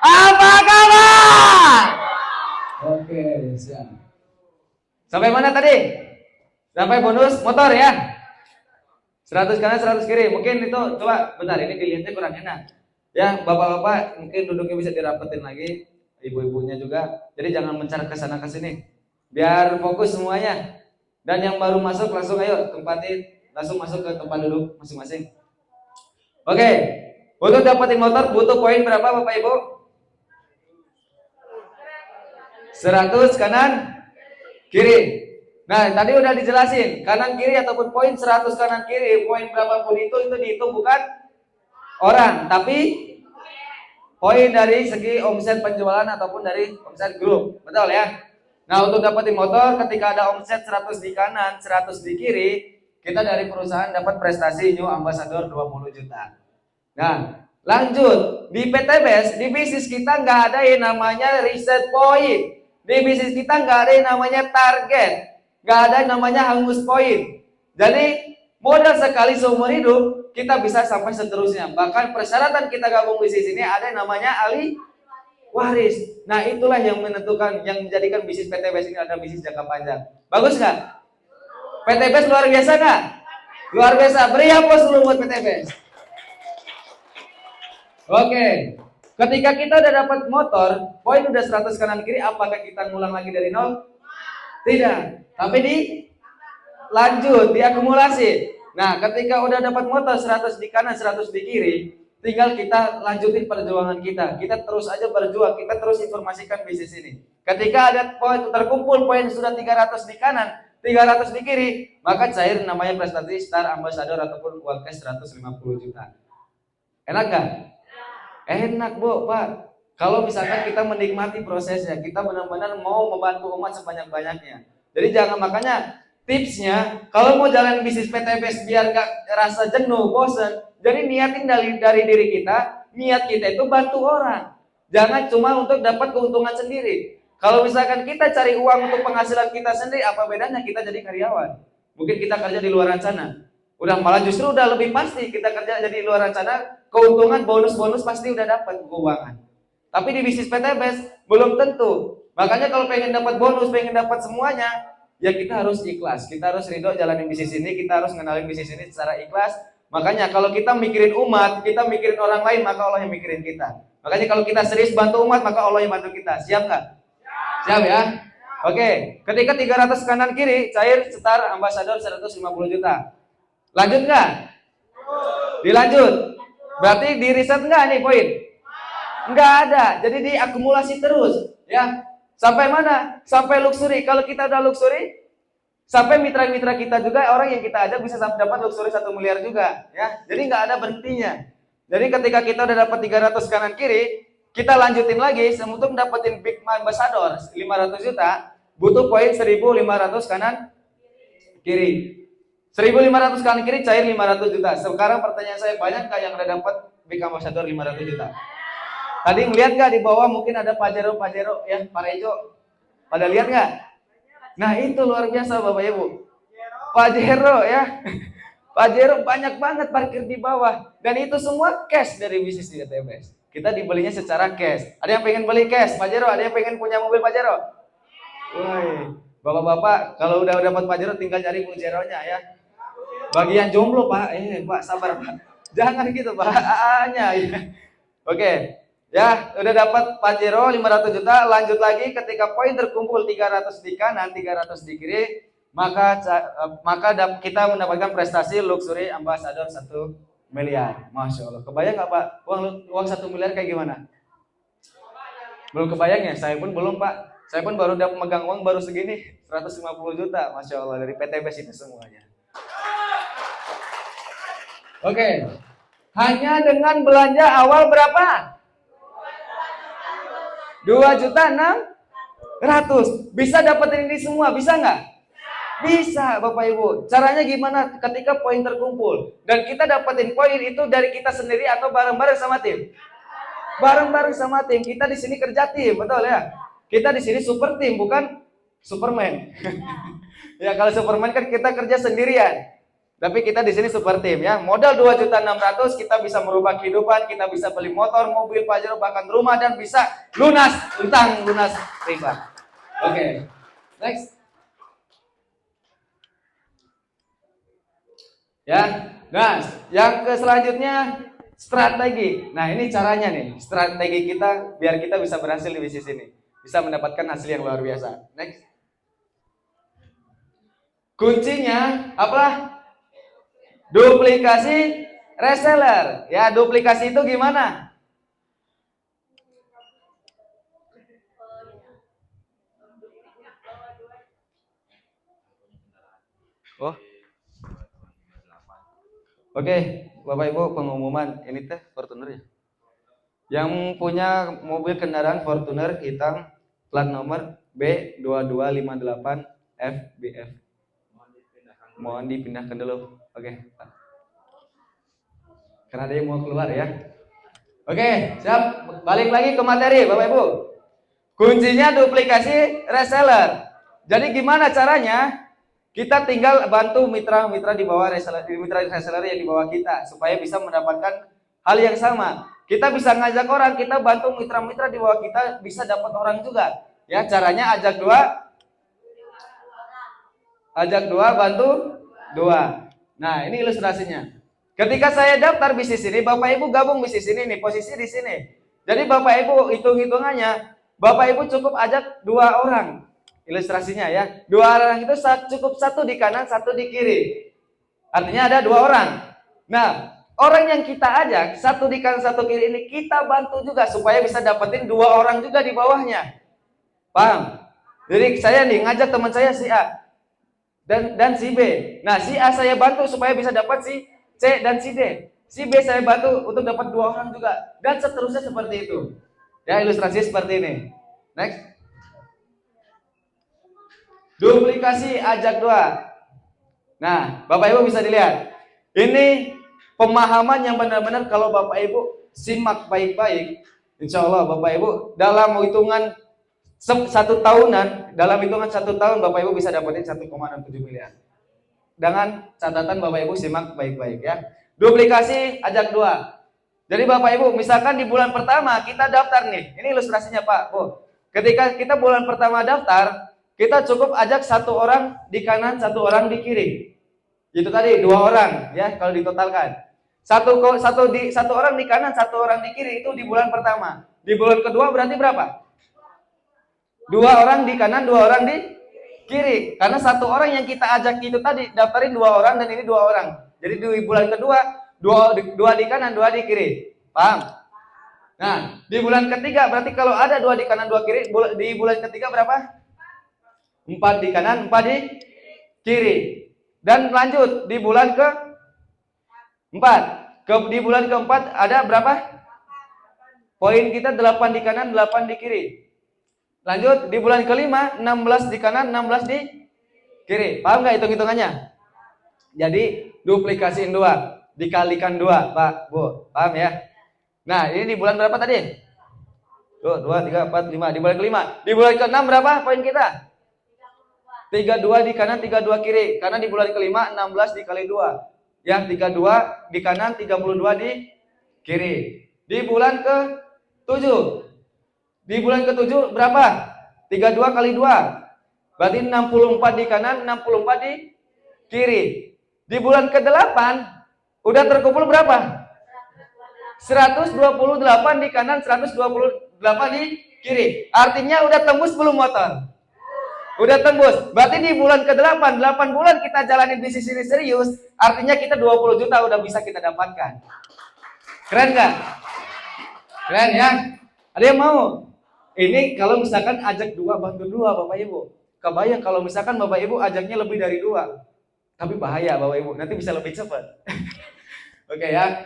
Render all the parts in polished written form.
Apa kabar? Oke, siap. Sampai mana tadi? Sampai bonus motor ya? 100 kanan 100 kiri. Mungkin itu coba bentar, ini dilihatnya kurang enak. Ya, bapak-bapak mungkin duduknya bisa dirapetin lagi, ibu-ibunya juga. Jadi jangan mencar ke sana ke sini. Biar fokus semuanya. Dan yang baru masuk langsung ayo tempatin, langsung masuk ke tempat duduk masing-masing. Oke. Untuk dapetin motor butuh poin berapa Bapak Ibu? 100 kanan kiri. Nah, tadi udah dijelasin, kanan kiri ataupun poin 100 kanan kiri, poin berapapun itu dihitung bukan orang, tapi poin dari segi omset penjualan ataupun dari omset grup. Betul ya? Nah, untuk dapetin motor ketika ada omset 100 di kanan, 100 di kiri, kita dari perusahaan dapat prestasi New Ambassador 20 juta. Nah, lanjut, di PTBS, di bisnis kita nggak ada yang namanya reset point. Di bisnis kita nggak ada yang namanya target, nggak ada yang namanya hangus poin. Jadi modal sekali seumur hidup kita bisa sampai seterusnya. Bahkan persyaratan kita gabung bisnis ini ada yang namanya ahli waris. Nah itulah yang menentukan, yang menjadikan bisnis PTBS ini ada bisnis jangka panjang. Bagus nggak? PTBS luar biasa nggak? Luar biasa. Beri aplaus dulu buat PTBS. Oke. Ketika kita udah dapat motor, poin udah 100 kanan kiri, apakah kita ngulang lagi dari nol? Tidak. Tapi lanjut, diakumulasi. Nah, ketika udah dapat motor 100 di kanan, 100 di kiri, tinggal kita lanjutin perjuangan kita. Kita terus aja berjuang, kita terus informasikan bisnis ini. Ketika ada poin terkumpul poin sudah 300 di kanan, 300 di kiri, maka cair namanya prestasi Star Ambassador ataupun uang cash 150 juta. Enak gak? Enak Bu, Pak. Kalau misalkan kita menikmati prosesnya, kita benar-benar mau membantu umat sebanyak-banyaknya. Jadi jangan, makanya tipsnya kalau mau jalan bisnis PTBS biar gak rasa jenuh, bosen, jadi niatin dari diri kita, niat kita itu bantu orang. Jangan cuma untuk dapat keuntungan sendiri. Kalau misalkan kita cari uang untuk penghasilan kita sendiri, apa bedanya kita jadi karyawan? Mungkin kita kerja di luar sana. Udah malah justru udah lebih pasti kita kerja jadi luar sana, keuntungan bonus-bonus pasti udah dapat keuangan. Tapi di bisnis PTBS belum tentu. Makanya kalau pengen dapat bonus, pengen dapat semuanya, ya kita harus ikhlas. Kita harus ridho jalanin bisnis ini, kita harus ngenalin bisnis ini secara ikhlas. Makanya kalau kita mikirin umat, kita mikirin orang lain, maka Allah yang mikirin kita. Makanya kalau kita serius bantu umat, maka Allah yang bantu kita. Siap nggak? Siap ya? Oke, ketika 300 kanan kiri, cair Star Ambassador 150 juta. Lanjut nggak? Dilanjut. Berarti di riset nggak nih poin? Nggak ada. Jadi diakumulasi terus, ya. Sampai mana? Sampai luxury. Kalau kita udah luxury, sampai mitra-mitra kita juga, orang yang kita ajak bisa sampai dapat luxury 1 miliar juga, ya. Jadi nggak ada berhentinya. Jadi ketika kita udah dapat 300 kanan kiri, kita lanjutin lagi untuk dapetin Big Ambassador 500 juta, butuh poin 1.500 kanan kiri. 1.500 kanan kiri cair 500 juta. Sekarang pertanyaan saya, banyak nggak yang udah dapat Big Ambassador 500 juta? Tadi ngeliat nggak di bawah mungkin ada Pajero ya, Pak Rejo. Pada lihat nggak? Nah itu luar biasa Bapak Ibu. Pajero ya. Pajero banyak banget parkir di bawah. Dan itu semua cash dari bisnis di PTBS. Kita dibelinya secara cash. Ada yang pengen beli cash Pajero? Ada yang pengen punya mobil Pajero? Woi, bapak-bapak kalau udah dapat Pajero tinggal cari Pajero-nya ya. Bagian jomblo Pak, Pak sabar Pak. Jangan gitu Pak, AA-nya ya. Oke. Ya, udah dapat Pajero 500 juta, lanjut lagi ketika poin terkumpul 300 di kanan, 300 di kiri, maka kita mendapatkan prestasi luxury ambassador 1 miliar. Masya Allah. Kebayang nggak Pak? Uang 1 miliar kayak gimana? Belum kebayang ya? Saya pun belum Pak. Saya pun baru dapat megang uang baru segini, 150 juta. Masya Allah, dari PTBS itu semuanya. Oke. Hanya dengan belanja awal berapa? 2.600.000 bisa dapetin ini semua, bisa nggak? Bisa Bapak Ibu. Caranya gimana? Ketika poin terkumpul dan kita dapetin poin itu dari kita sendiri atau bareng-bareng sama tim? Bareng-bareng sama tim. Kita di sini kerja tim, betul ya? Kita di sini super tim, bukan Superman. Ya kalau Superman kan kita kerja sendirian. Tapi kita di sini super tim ya. Modal 2.600.000 kita bisa merubah kehidupan, kita bisa beli motor, mobil, Pajero, bahkan rumah dan bisa lunas utang, lunas riba. Oke. Next. Ya. Nah, yang ke selanjutnya strategi. Nah, ini caranya nih. Strategi kita biar kita bisa berhasil di bisnis ini. Bisa mendapatkan hasil yang luar biasa. Next. Kuncinya apa? Duplikasi reseller. Ya, duplikasi itu gimana? Oh. Oke, Bapak Ibu, pengumuman ini teh Fortuner ya. Yang punya mobil kendaraan Fortuner hitam plat nomor B2258 FBF. Mohon dipindahkan dulu. Oke. Karena ada yang mau keluar ya. Oke, siap. Balik lagi ke materi, Bapak Ibu. Kuncinya duplikasi reseller. Jadi gimana caranya? Kita tinggal bantu mitra-mitra di bawah reseller, mitra-reseller yang di bawah kita supaya bisa mendapatkan hal yang sama. Kita bisa ngajak orang, kita bantu mitra-mitra di bawah kita bisa dapat orang juga. Ya, caranya ajak dua, bantu dua. Nah, ini ilustrasinya. Ketika saya daftar bisnis ini, Bapak Ibu gabung bisnis ini nih, posisi di sini. Jadi Bapak Ibu hitung-hitungannya, Bapak Ibu cukup ajak 2 orang. Ilustrasinya ya, 2 orang itu cukup 1 di kanan, 1 di kiri. Artinya ada 2 orang. Nah, orang yang kita ajak 1 di kanan, 1 kiri ini kita bantu juga supaya bisa dapetin 2 orang juga di bawahnya. Paham? Jadi saya nih ngajak teman saya si A dan si B. Nah, si A saya bantu supaya bisa dapat si C dan si D. Si B saya bantu untuk dapat 2 orang juga dan seterusnya seperti itu. Ya, ilustrasinya seperti ini. Next. Duplikasi ajak 2. Nah, Bapak Ibu bisa dilihat. Ini pemahaman yang benar-benar kalau Bapak Ibu simak baik-baik, insya Allah Bapak Ibu dalam hitungan 1 tahunan, dalam hitungan 1 tahun Bapak Ibu bisa dapetin 1,67 miliar. Dengan catatan Bapak Ibu simak baik-baik ya. Duplikasi ajak 2. Jadi Bapak Ibu, misalkan di bulan pertama kita daftar nih. Ini ilustrasinya Pak. Oh, ketika kita bulan pertama daftar, kita cukup ajak 1 orang di kanan, 1 orang di kiri. Itu tadi 2 orang ya kalau ditotalkan. 1 orang di kanan, 1 orang di kiri itu di bulan pertama. Di bulan kedua berarti berapa? 2 orang di kanan, 2 orang di kiri. Karena 1 orang yang kita ajak itu tadi daftarin 2 orang dan ini 2 orang. Jadi di bulan kedua 2 di kanan, 2 di kiri. Paham? Nah, di bulan ketiga berarti kalau ada 2 di kanan, 2 kiri, di bulan ketiga berapa? 4 di kanan, 4 di kiri. Dan lanjut di bulan ke-4. Di bulan ke-4 ada berapa? Poin kita 8 di kanan, 8 di kiri. Lanjut di bulan ke-5, 16 di kanan, 16 di kiri. Paham nggak hitung-hitungannya? Jadi duplikasiin 2, dikalikan 2, Pak, Bu. Paham ya? Nah, ini di bulan berapa tadi? 2, 3, 4, 5. Di bulan ke-5. Di bulan ke-6 berapa poin kita? 32 di kanan, 32 kiri. Karena di bulan ke-5 16 dikali 2. Ya, 32 di kanan, 32 di kiri. Di bulan ke-7. Di bulan ke-7 berapa? 32 kali 2. Berarti 64 di kanan, 64 di kiri. Di bulan ke-8 udah terkumpul berapa? 128 di kanan, 128 di kiri. Artinya udah tembus belum motor? Udah tembus. Berarti di bulan ke-8, 8 bulan kita jalani bisnis ini serius, artinya kita 20 juta udah bisa kita dapatkan. Keren nggak? Keren ya? Ada yang mau? Ini kalau misalkan ajak 2 bantu 2 Bapak Ibu. Kebayang kalau misalkan Bapak Ibu ajaknya lebih dari 2. Tapi bahaya Bapak Ibu, nanti bisa lebih cepat. Oke ya.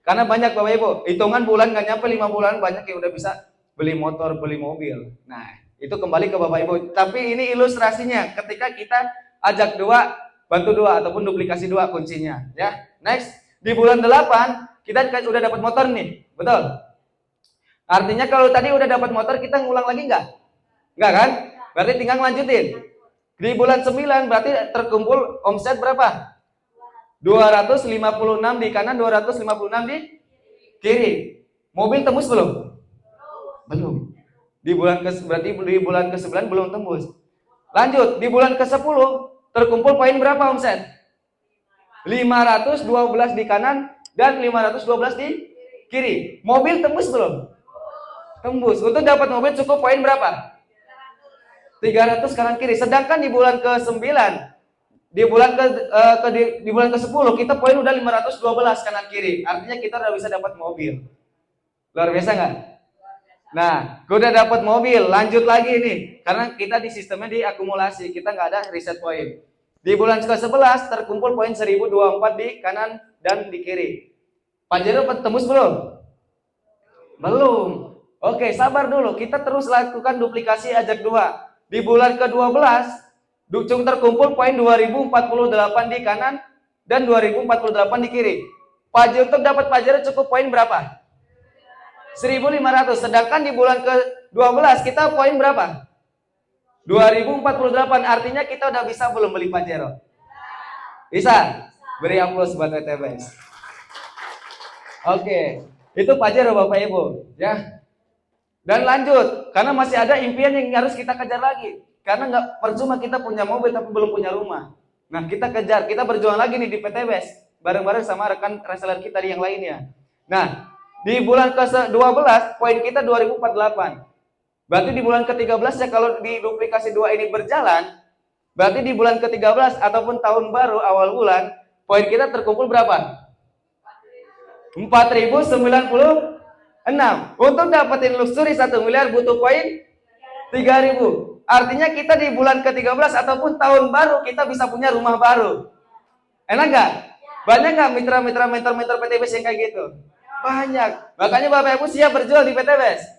Karena banyak Bapak Ibu, hitungan bulan nggak nyampe 5 bulan banyak yang udah bisa beli motor, beli mobil. Nah, itu kembali ke Bapak Ibu. Tapi ini ilustrasinya ketika kita ajak 2 bantu 2 ataupun duplikasi 2 kuncinya ya. Next, di bulan 8 kita udah dapat motor nih. Betul? Artinya kalau tadi udah dapat motor kita ngulang lagi nggak? Nggak kan? Berarti tinggal lanjutin. Di bulan 9 berarti terkumpul omset berapa? 256 di kanan, 256 di kiri. Mobil tembus belum? Belum. Berarti di bulan ke-9 belum tembus. Lanjut, di bulan ke-10 terkumpul poin berapa omset? 512 di kanan dan 512 di kiri. Mobil tembus belum? Tembus. Untuk dapat mobil cukup poin berapa? 300 kanan kiri. Sedangkan di bulan ke-9, di bulan ke-10 kita poin udah 512 kanan kiri. Artinya kita udah bisa dapat mobil. Luar biasa nggak? Nah, gue udah dapat mobil. Lanjut lagi nih, karena kita di sistemnya diakumulasi, kita nggak ada reset poin. Di bulan ke-11 terkumpul poin 1024 di kanan dan di kiri. Pajero tembus belum? Belum. Oke, sabar dulu. Kita terus lakukan duplikasi ajak 2. Di bulan ke-12 terkumpul poin 2048 di kanan dan 2048 di kiri. Untuk dapat Pajero cukup poin berapa? 1.500. Sedangkan di bulan ke-12 kita poin berapa? 2048. Artinya kita udah bisa belum beli Pajero? Bisa? Beri aplaus buat TTBS. Oke, itu Pajero Bapak Ibu, ya. Dan lanjut, karena masih ada impian yang harus kita kejar lagi. Karena nggak percuma kita punya mobil tapi belum punya rumah. Nah, kita kejar, kita berjuang lagi nih di PTBS bareng-bareng sama rekan reseller kita yang lainnya. Nah, di bulan ke-12 poin kita 2048. Berarti di bulan ke-13 ya, kalau di duplikasi 2 ini berjalan, berarti di bulan ke-13 ataupun tahun baru awal bulan, poin kita terkumpul berapa? 4.096. Untuk dapetin luxury 1 miliar butuh poin 3.000. Artinya kita di bulan ke-13 ataupun tahun baru kita bisa punya rumah baru. Enak nggak? Banyak nggak mitra-mitra mentor-mentor PTBS yang kayak gitu? Banyak. Makanya Bapak Ibu siap berjual di PTBS?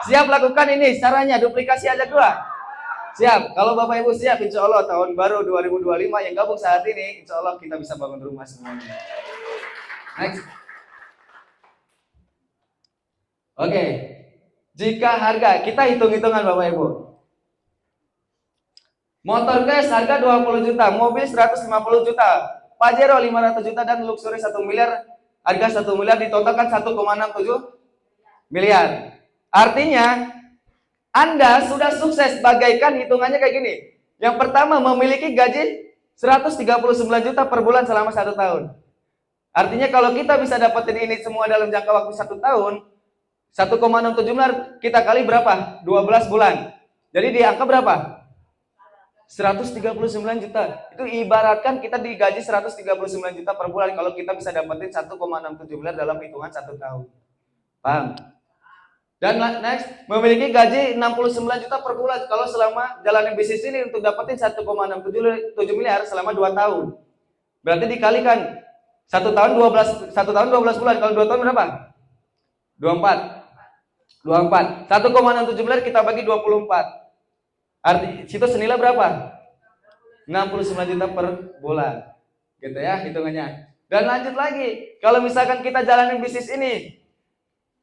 Siap lakukan ini caranya, duplikasi ajak 2? Siap. Kalau Bapak Ibu siap, insya Allah tahun baru 2025 yang gabung saat ini, insya Allah kita bisa bangun rumah semuanya. Next. Oke. Jika harga, kita hitung-hitungan Bapak Ibu. Motor cash harga 20 juta, mobil 150 juta, Pajero 500 juta, dan luxury 1 miliar. Harga 1 miliar ditotalkan 1,67 miliar. Artinya, Anda sudah sukses. Bagaikan hitungannya kayak gini. Yang pertama, memiliki gaji 139 juta per bulan selama 1 tahun. Artinya kalau kita bisa dapetin ini semua dalam jangka waktu 1 tahun, 1,67 miliar kita kali berapa? 12 bulan. Jadi di angka berapa? 139 juta. Itu ibaratkan kita digaji 139 juta per bulan kalau kita bisa dapetin 1,67 miliar dalam hitungan 1 tahun. Paham? Dan next, memiliki gaji 69 juta per bulan kalau selama jalanin bisnis ini untuk dapetin 1,67 miliar selama 2 tahun. Berarti dikalikan 1 tahun 12 bulan. Kalau 2 tahun berapa? 24. 1,67 miliar kita bagi 24. Arti situ senilai berapa? 69 juta per bulan. Gitu ya hitungannya. Dan lanjut lagi, kalau misalkan kita jalanin bisnis ini,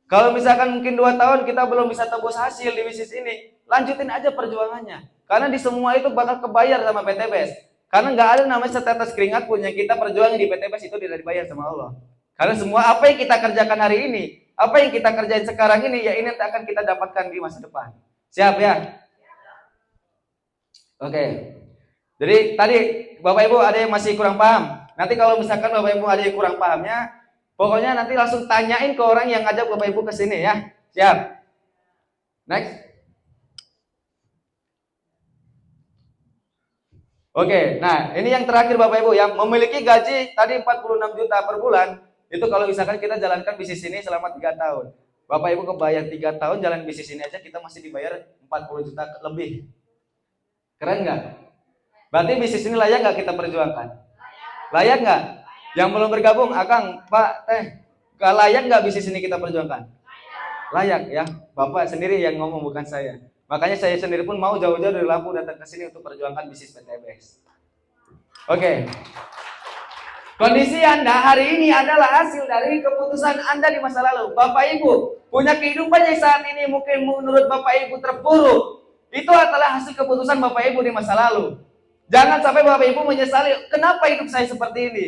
kalau misalkan mungkin 2 tahun kita belum bisa tebus hasil di bisnis ini, lanjutin aja perjuangannya. Karena di semua itu bakal kebayar sama PTBS. Karena nggak ada namanya setetes keringat pun yang kita perjuangin di PTBS itu tidak dibayar sama Allah. Karena semua apa yang kita kerjakan hari ini, apa yang kita kerjain sekarang ini, ya ini akan kita dapatkan di masa depan. Siap ya? Oke. Jadi tadi Bapak Ibu ada yang masih kurang paham. Nanti kalau misalkan Bapak Ibu ada yang kurang pahamnya, pokoknya nanti langsung tanyain ke orang yang ngajak Bapak Ibu ke sini ya. Siap. Next. Oke, nah ini yang terakhir Bapak Ibu yang memiliki gaji tadi 46 juta per bulan. Itu kalau misalkan kita jalankan bisnis ini selama 3 tahun. Bapak Ibu kebayar 3 tahun jalan bisnis ini aja kita masih dibayar 40 juta lebih. Keren nggak? Berarti bisnis ini layak nggak kita perjuangkan? Layak nggak? Yang belum bergabung, Akang, Pak, layak nggak bisnis ini kita perjuangkan? Layak ya. Bapak sendiri yang ngomong bukan saya. Makanya saya sendiri pun mau jauh-jauh dari Lampung datang ke sini untuk perjuangkan bisnis PTBS. Oke. Kondisi Anda hari ini adalah hasil dari keputusan Anda di masa lalu. Bapak Ibu punya kehidupan yang saat ini mungkin menurut Bapak Ibu terpuruk. Itu adalah hasil keputusan Bapak Ibu di masa lalu. Jangan sampai Bapak Ibu menyesali, kenapa hidup saya seperti ini?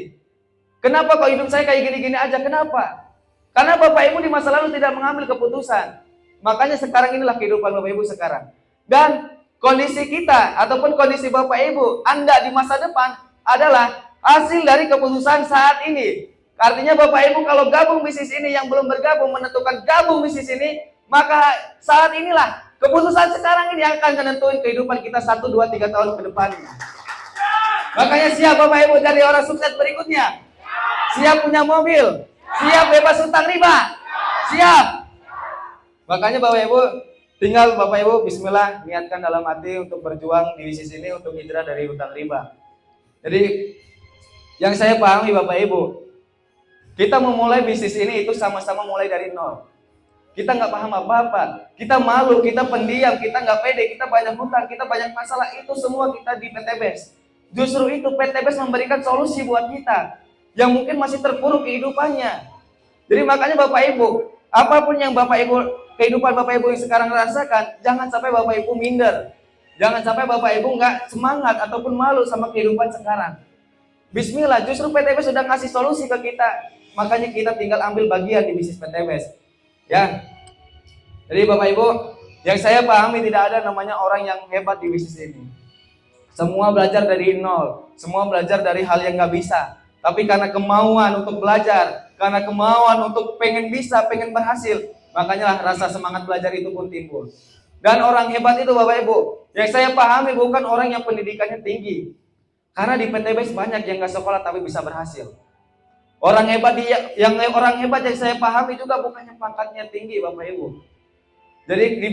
Kenapa kok hidup saya kayak gini-gini aja? Kenapa? Karena Bapak Ibu di masa lalu tidak mengambil keputusan. Makanya sekarang inilah kehidupan Bapak Ibu sekarang. Dan kondisi kita ataupun kondisi Bapak Ibu, Anda di masa depan adalah hasil dari keputusan saat ini. Artinya Bapak Ibu kalau gabung bisnis ini, yang belum bergabung menentukan gabung bisnis ini, maka saat inilah keputusan sekarang ini yang akan menentukan kehidupan kita 1, 2, 3 tahun ke depannya. Makanya siap Bapak Ibu jadi orang sukses berikutnya. Siap punya mobil, siap bebas hutang riba, siap. Makanya Bapak Ibu, tinggal Bapak Ibu bismillah niatkan dalam hati untuk berjuang di bisnis ini untuk hijrah dari hutang riba. Jadi yang saya pahami Bapak Ibu, kita memulai bisnis ini itu sama-sama mulai dari nol. Kita nggak paham apa-apa, kita malu, kita pendiam, kita nggak pede, kita banyak hutang, kita banyak masalah, itu semua kita di PTBES. Justru itu PTBES memberikan solusi buat kita yang mungkin masih terpuruk kehidupannya. Jadi makanya Bapak Ibu, apapun yang Bapak Ibu, kehidupan Bapak Ibu yang sekarang rasakan, jangan sampai Bapak Ibu minder. Jangan sampai Bapak Ibu nggak semangat ataupun malu sama kehidupan sekarang. Bismillah, justru PTBES sudah ngasih solusi ke kita. Makanya kita tinggal ambil bagian di bisnis PTBES. Ya. Jadi Bapak Ibu, yang saya pahami tidak ada namanya orang yang hebat di bisnis ini. Semua belajar dari nol, semua belajar dari hal yang nggak bisa. Tapi karena kemauan untuk belajar, karena kemauan untuk pengen bisa, pengen berhasil, makanya lah rasa semangat belajar itu pun timbul. Dan orang hebat itu Bapak Ibu, yang saya pahami bukan orang yang pendidikannya tinggi. Karena di PTBES banyak yang gak sekolah tapi bisa berhasil. Orang hebat yang saya pahami juga bukan yang pangkatnya tinggi Bapak Ibu. Jadi di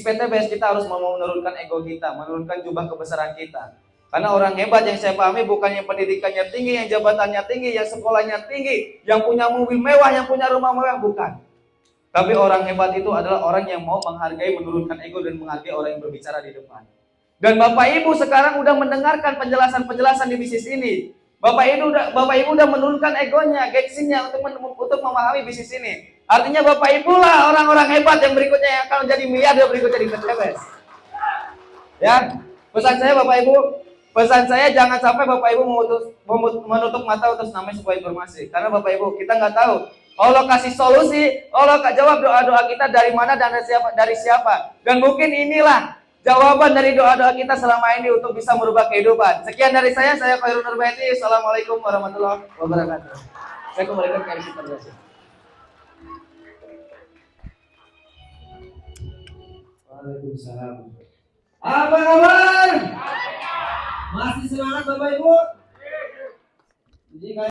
PTBES kita harus mau menurunkan ego kita, menurunkan jubah kebesaran kita. Karena orang hebat yang saya pahami bukan yang pendidikannya tinggi, yang jabatannya tinggi, yang sekolahnya tinggi, yang punya mobil mewah, yang punya rumah mewah, bukan. Tapi orang hebat itu adalah orang yang mau menghargai, menurunkan ego dan menghargai orang yang berbicara di depan. Dan Bapak Ibu sekarang udah mendengarkan penjelasan-penjelasan di bisnis ini. Bapak Ibu udah menurunkan egonya, gengsinya untuk memahami bisnis ini. Artinya Bapak Ibu lah orang-orang hebat yang berikutnya yang akan menjadi miliarder berikutnya di PTBES. Ya, pesan saya Bapak Ibu, pesan saya jangan sampai Bapak Ibu menutup mata untuk namanya sebuah informasi. Karena Bapak Ibu kita nggak tahu. Allah kasih solusi, Allah jawab doa-doa kita dari mana dan dari siapa. Dan mungkin inilah jawaban dari doa-doa kita selama ini untuk bisa merubah kehidupan. Sekian dari saya Khairul Nurbaiti. Assalamualaikum warahmatullahi wabarakatuh. Saya kembalikan ke RC Terjasi. Waalaikumsalam. Apa kabar? Masih semangat Bapak Ibu?